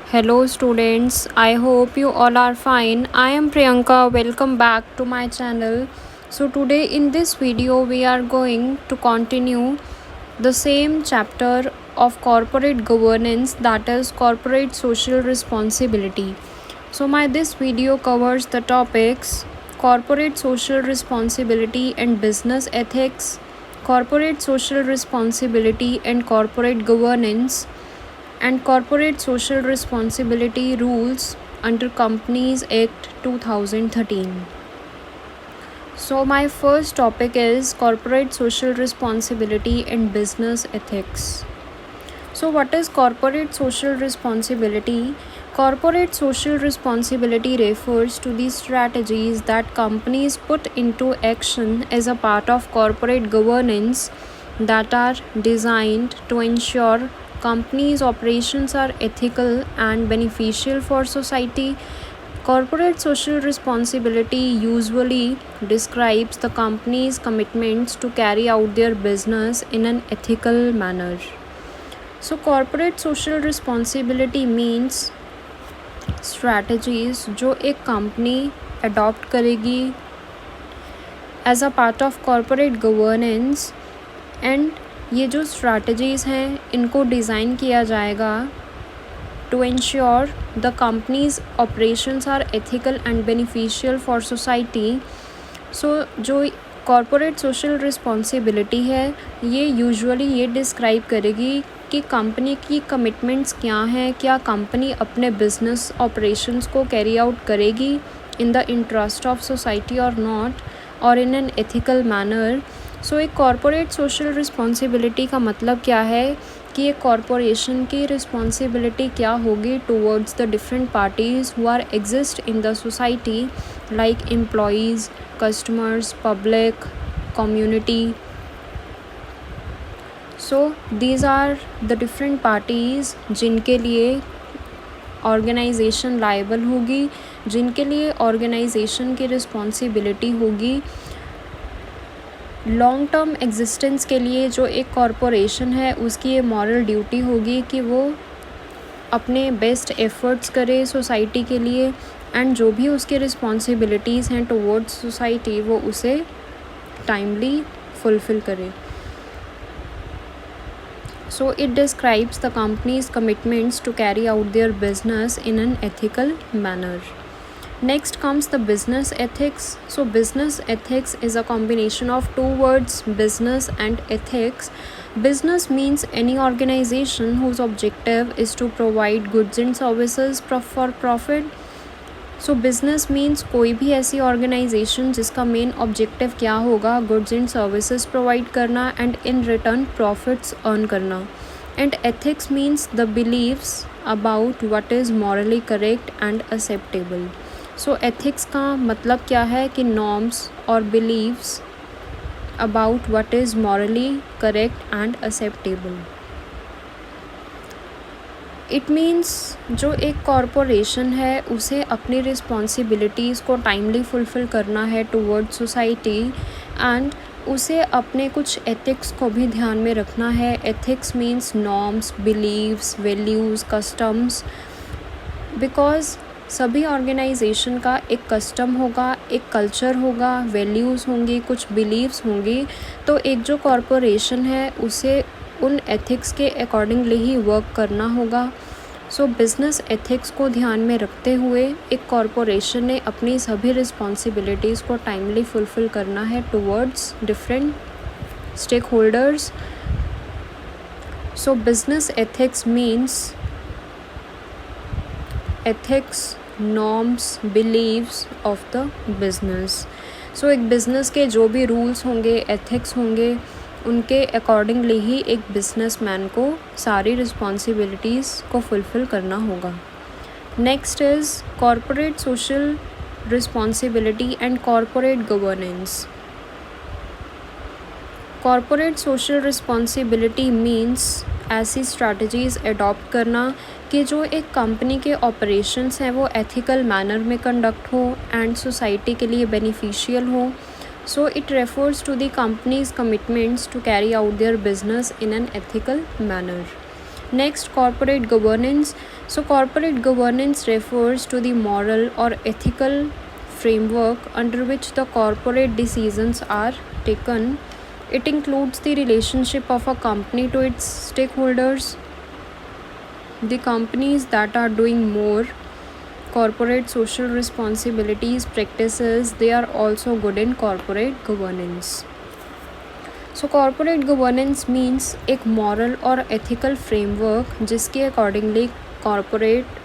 Hello students, I hope you all are fine. I am Priyanka. Welcome back to my channel. So today in this video we are going to continue the same chapter of corporate governance, that is corporate social responsibility. So my this video covers the topics corporate social responsibility and business ethics, corporate social responsibility and corporate governance, and corporate social responsibility rules under Companies Act 2013. So my first topic is corporate social responsibility and business ethics. So what is corporate social responsibility? Corporate social responsibility refers to the strategies that companies put into action as a part of corporate governance that are designed to ensure companies' operations are ethical and beneficial for society. Corporate social responsibility usually describes the company's commitments to carry out their business in an ethical manner. So corporate social responsibility means strategies जो एक company adopt करेगी as a part of corporate governance, and ये जो strategies हैं इनको design किया जाएगा to ensure the company's operations are ethical and beneficial for society. So जो कॉरपोरेट सोशल रिस्पॉन्सिबिलिटी है ये यूजुअली ये डिस्क्राइब करेगी कि कंपनी की कमिटमेंट्स क्या हैं, क्या कंपनी अपने बिजनेस ऑपरेशंस को कैरी आउट करेगी in the interest of society और नॉट, और इन एन एथिकल मैनर. सो एक कॉरपोरेट सोशल रिस्पॉन्सिबिलिटी का मतलब क्या है कि एक कॉरपोरेशन की रिस्पॉन्सिबिलिटी क्या होगी towards the different parties who are exist in the society, like employees, customers, public, community. So these are the different parties जिनके लिए ऑर्गेनाइजेशन लायबल होगी, जिनके लिए ऑर्गेनाइजेशन की रिस्पॉन्सिबिलिटी होगी. लॉन्ग टर्म एग्जिस्टेंस के लिए जो एक कॉरपोरेशन है उसकी ये मॉरल ड्यूटी होगी कि वो अपने बेस्ट एफर्ट्स करे सोसाइटी के लिए, एंड जो भी उसकी रिस्पॉन्सिबिलिटीज़ हैं टुवर्ड्स सोसाइटी वो उसे टाइमली फुलफ़िल करे. So it describes the company's commitments to carry out their business in an ethical manner. Next comes the business ethics. So business ethics is a combination of two words, business and ethics. Business means any organization whose objective is to provide goods and services for profit. So business means कोई भी ऐसी organisation जिसका main objective क्या होगा, goods and services provide करना and in return profits earn करना. And ethics means the beliefs about what is morally correct and acceptable. So ethics का मतलब क्या है कि नॉर्म्स और beliefs about what is morally correct and acceptable. It means जो एक कॉरपोरेशन है उसे अपनी रिस्पॉन्सिबिलिटीज़ को टाइमली फुलफ़िल करना है टुवर्ड सोसाइटी, एंड उसे अपने कुछ एथिक्स को भी ध्यान में रखना है. Ethics means norms, beliefs, values, customs. Because सभी ऑर्गेनाइजेशन का एक कस्टम होगा, एक कल्चर होगा, वैल्यूज़ होंगी, कुछ बिलीव्स होंगी. तो एक जो कॉरपोरेशन है उसे उन एथिक्स के अकॉर्डिंगली ही वर्क करना होगा. सो बिज़नेस एथिक्स को ध्यान में रखते हुए एक कॉरपोरेशन ने अपनी सभी रिस्पॉन्सिबिलिटीज़ को टाइमली फुलफ़िल करना है towards different stakeholders. So business ethics means ethics, norms, beliefs of the business. So एक बिज़नेस के जो भी रूल्स होंगे, एथिक्स होंगे, उनके अकॉर्डिंगली ही एक बिजनेसमैन को सारी रिस्पॉन्सिबिलिटीज़ को फुलफ़िल करना होगा. Next is corporate social responsibility and corporate governance. Corporate social responsibility means ऐसी स्ट्रैटेजीज़ अडॉप्ट करना कि जो एक कंपनी के ऑपरेशंस हैं वो एथिकल मैनर में कंडक्ट हो एंड सोसाइटी के लिए बेनिफिशियल हो. So it refers to the company's commitments to carry out their business in an ethical manner. Next, corporate governance. So corporate governance refers to the moral or ethical framework under which the corporate decisions are taken. It includes the relationship of a company to its stakeholders. The companies that are doing more corporate social responsibilities practices, they are also good in corporate governance. So corporate governance means एक moral और ethical framework जिसके accordingly corporate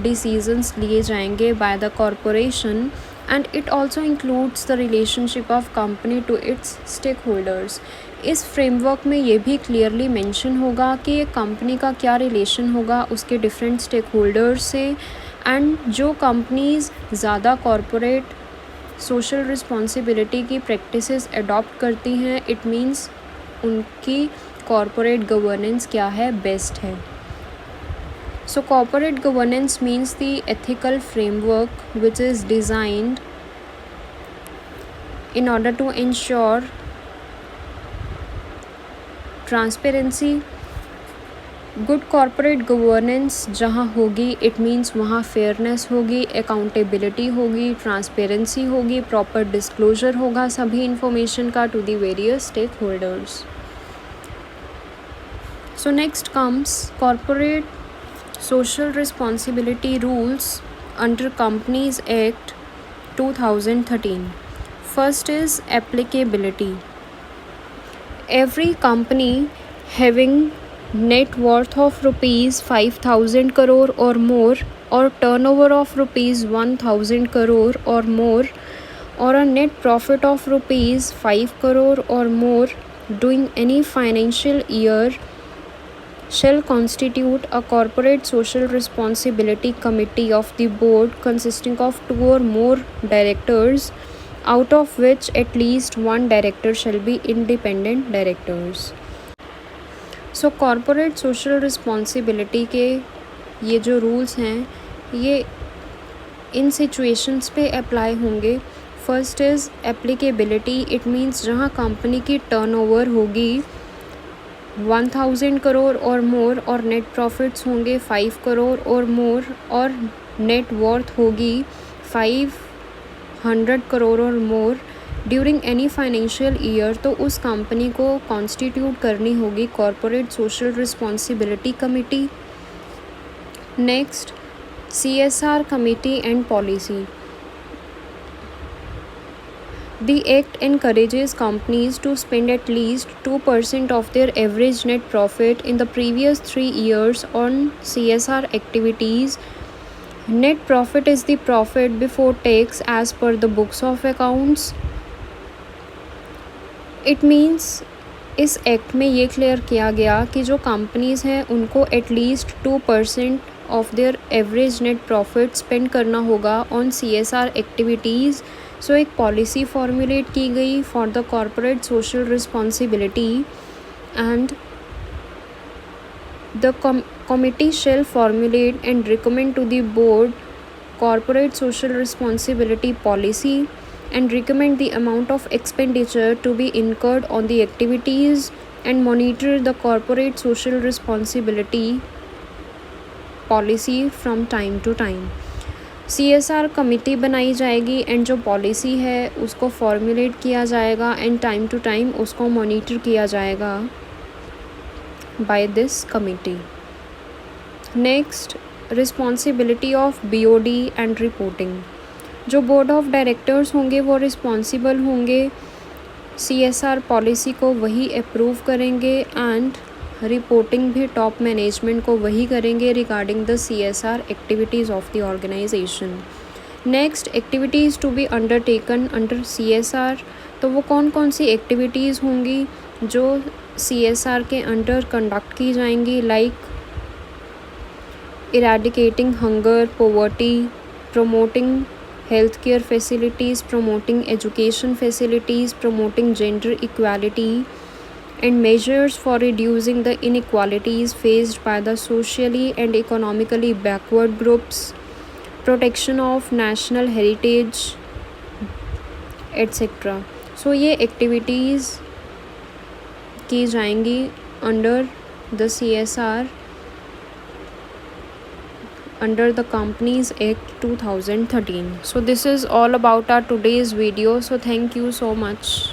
decisions लिए जाएंगे by the corporation, and it also includes the relationship of company to its stakeholders. इस framework में ये भी clearly mention होगा कि एक company का क्या relation होगा उसके different stakeholders से, and जो companies ज़्यादा corporate सोशल रिस्पॉन्सिबिलिटी की प्रैक्टिसेस अडॉप्ट करती हैं, इट मीन्स उनकी कॉरपोरेट गवर्नेंस क्या है, बेस्ट है. So corporate governance means the ethical framework which is designed in order to ensure transparency. Good corporate governance जहाँ होगी, इट मीन्स वहाँ फेयरनेस होगी, अकाउंटेबिलिटी होगी, ट्रांसपेरेंसी होगी, प्रॉपर डिस्क्लोजर होगा सभी इंफॉर्मेशन का to the various stakeholders. So next comes corporate social responsibility rules under Companies act 2013. First is applicability. Every company having net worth of rupees 5,000 crore or more, or turnover of rupees 1,000 crore or more, or a net profit of rupees 5 crore or more during any financial year shall constitute a corporate social responsibility committee of the board consisting of 2 or more directors, out of which at least one director shall be independent directors. So corporate social responsibility के ये जो rules हैं ये इन situations पे apply होंगे. First is applicability. It means जहाँ company की turnover होगी 1,000 करोड़ और मोर, और नेट प्रॉफिट्स होंगे 5 करोड़ और मोर, और नेट वर्थ होगी 500 करोड़ और मोर ड्यूरिंग एनी फाइनेंशियल ईयर, तो उस कंपनी को कॉन्स्टिट्यूट करनी होगी corporate social responsibility committee. Next, CSR committee and policy. The act encourages companies to spend at least 2% of their average net profit in the previous 3 years on CSR activities. Net profit is the profit before tax as per the books of accounts. It means इस act में ये clear किया गया कि जो companies हैं उनको at least 2% of their average net profit spend करना होगा ऑन CSR एक्टिविटीज़. सो एक पॉलिसी फॉर्मुलेट की गई for the corporate social responsibility, and the committee shall formulate and recommend to the board corporate social responsibility policy and recommend the amount of expenditure to be incurred on the activities and monitor the corporate social responsibility policy from time to time. CSR committee बनाई जाएगी and जो policy है उसको formulate किया जाएगा and time to time उसको monitor किया जाएगा by this committee. Next, responsibility of BOD and reporting. जो बोर्ड ऑफ डायरेक्टर्स होंगे वो रिस्पॉन्सिबल होंगे, CSR पॉलिसी को वही अप्रूव करेंगे एंड रिपोर्टिंग भी टॉप मैनेजमेंट को वही करेंगे regarding the CSR activities of the organization. Next, activities to be undertaken under CSR. तो वो कौन कौन सी एक्टिविटीज़ होंगी जो CSR के अंडर कंडक्ट की जाएंगी, like eradicating hunger, poverty, promoting healthcare facilities, promoting education facilities, promoting gender equality, and measures for reducing the inequalities faced by the socially and economically backward groups, protection of national heritage, etc. So ये activities की जाएंगी under the CSR under the Companies Act 2013. So this is all about our today's video. So thank you so much.